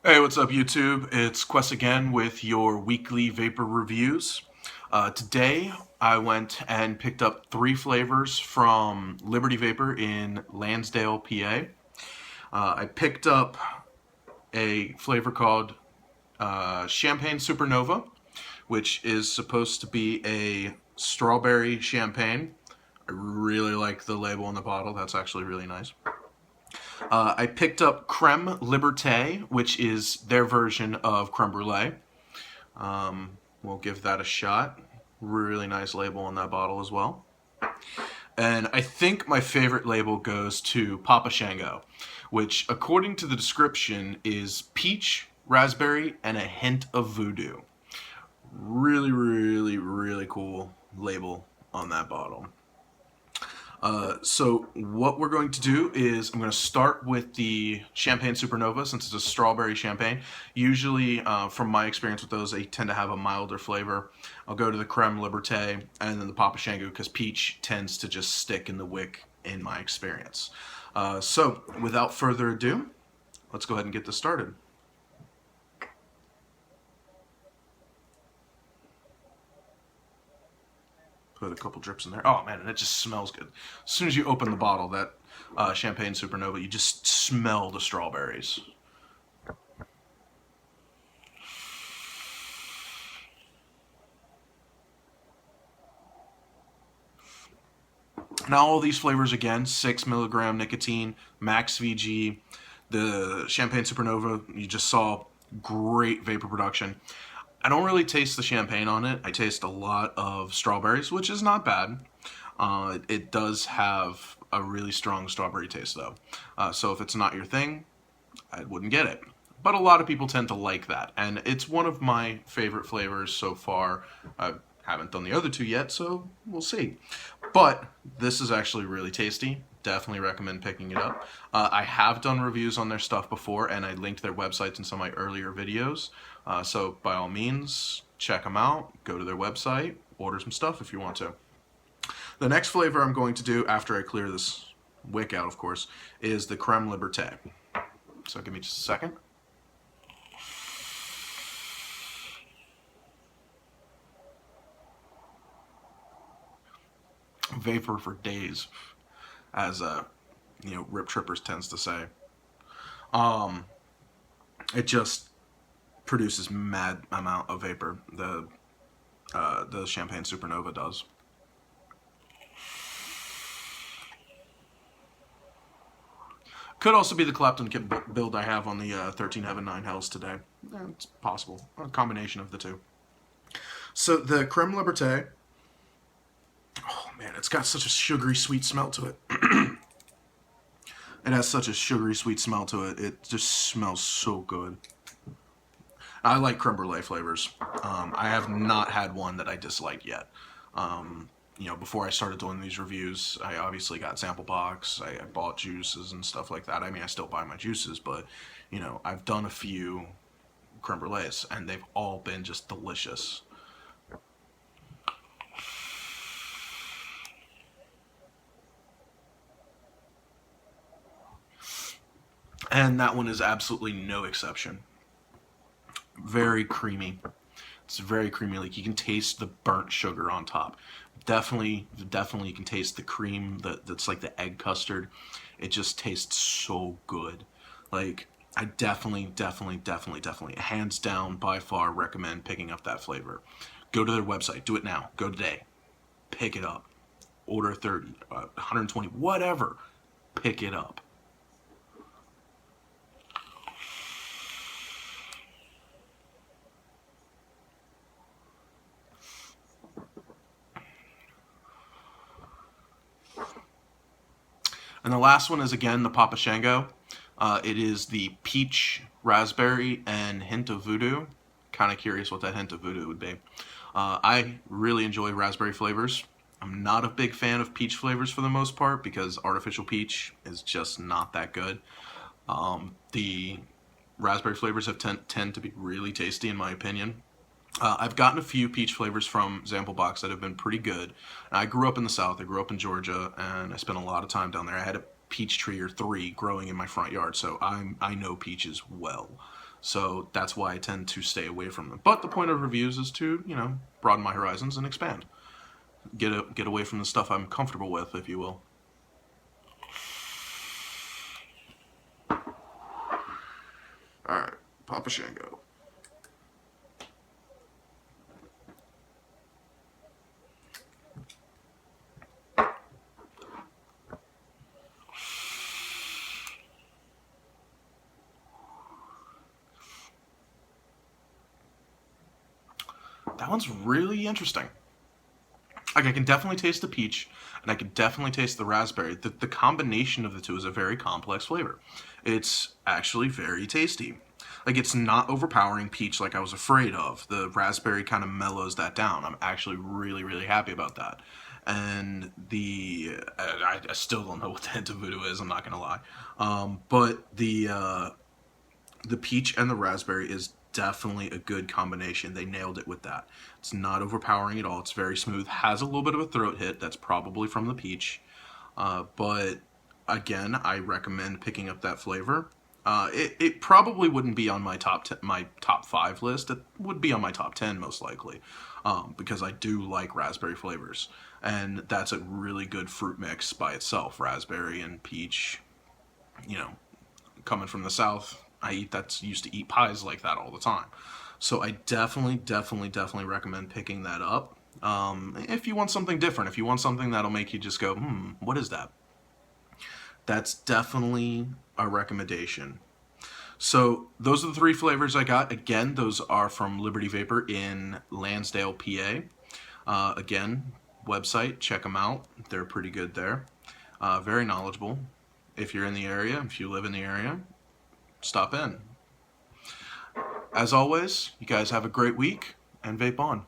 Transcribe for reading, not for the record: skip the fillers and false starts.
Hey, what's up, YouTube? It's Quest again with your weekly vapor reviews. Today, I went and picked up 3 flavors from Liberty Vapor in Lansdale, PA. I picked up a flavor called Champagne Supernova, which is supposed to be a strawberry champagne. I really like the label on the bottle. That's actually really nice. I picked up Creme Libertee, which is their version of creme brulee. We'll give that a shot. Really nice label on that bottle as well. And I think my favorite label goes to Papa Shango, which, according to the description, is peach, raspberry, and a hint of voodoo. Really, really, really cool label on that bottle. So what we're going to do is I'm going to start with the Champagne Supernova since it's a strawberry champagne. Usually, from my experience with those, they tend to have a milder flavor. I'll go to the Creme Liberté and then the Papa Shango because peach tends to just stick in the wick in my experience. So without further ado, let's go ahead and get this started. Put a couple drips in there. Oh man, and it just smells good. As soon as you open the bottle, that Champagne Supernova, you just smell the strawberries. Now all these flavors again, 6 mg nicotine, max VG. The Champagne Supernova, you just saw great vapor production. I don't really taste the champagne on it. I taste a lot of strawberries, which is not bad. It does have a really strong strawberry taste though. So if it's not your thing, I wouldn't get it. But a lot of people tend to like that, and it's one of my favorite flavors so far. I haven't done the other two yet, so we'll see. But this is actually really tasty. Definitely recommend picking it up. I have done reviews on their stuff before, and I linked their websites in some of my earlier videos. So by all means, check them out. Go to their website, order some stuff if you want to. The next flavor I'm going to do after I clear this wick out, of course, is the Creme Liberté. So give me just a second. Vapor for days, as Rip Trippers tends to say. Um, it just produces mad amount of vapor. The Champagne Supernova does. Could also be the Clapton build I have on the 13 Heaven 9 Hells today. It's possible. A combination of the two. So the Creme Liberté, oh man, it's got such a sugary sweet smell to it. It has such a sugary sweet smell to it. It just smells so good. I like creme brulee flavors. I have not had one that I dislike yet. Before I started doing these reviews, I obviously got sample box. I bought juices and stuff like that. I mean, I still buy my juices, but I've done a few creme brulees, and they've all been just delicious. And that one is absolutely no exception. Very creamy. It's very creamy. Like you can taste the burnt sugar on top. Definitely, definitely, you can taste the cream. That's like the egg custard. It just tastes so good. Like I definitely, definitely, definitely, definitely, hands down, by far, recommend picking up that flavor. Go to their website. Do it now. Go today. Pick it up. Order 30, 120, whatever. Pick it up. And the last one is again the Papa Shango. It is the peach, raspberry, and hint of voodoo. Kind of curious what that hint of voodoo would be. I really enjoy raspberry flavors. I'm not a big fan of peach flavors for the most part because artificial peach is just not that good. The raspberry flavors tend to be really tasty in my opinion. I've gotten a few peach flavors from Sample Box that have been pretty good. I grew up in the South. I grew up in Georgia, and I spent a lot of time down there. I had a peach tree or 3 growing in my front yard, so I know peaches well. So that's why I tend to stay away from them. But the point of reviews is to, broaden my horizons and expand. Get away from the stuff I'm comfortable with, if you will. All right, Papa Shango. That one's really interesting. Like, I can definitely taste the peach, and I can definitely taste the raspberry. The combination of the two is a very complex flavor. It's actually very tasty. Like, it's not overpowering peach like I was afraid of. The raspberry kind of mellows that down. I'm actually really, really happy about that. And I still don't know what the hint of voodoo is. I'm not gonna lie, but the peach and the raspberry is definitely a good combination. They nailed it with that. It's not overpowering at all. It's very smooth. Has a little bit of a throat hit. That's probably from the peach. But again, I recommend picking up that flavor. It probably wouldn't be on my top 5 list. It would be on my top 10 most likely, because I do like raspberry flavors, and that's a really good fruit mix by itself. Raspberry and peach, you know, coming from the South, used to eat pies like that all the time. So I definitely recommend picking that up. If you want something different, if you want something that'll make you just go, what is that? That's definitely a recommendation. So those are the 3 flavors I got. Again, those are from Liberty Vapor in Lansdale, PA. Again, website, check them out. They're pretty good there. Very knowledgeable. If you're in the area, if you live in the area, stop in. As always, you guys have a great week and vape on.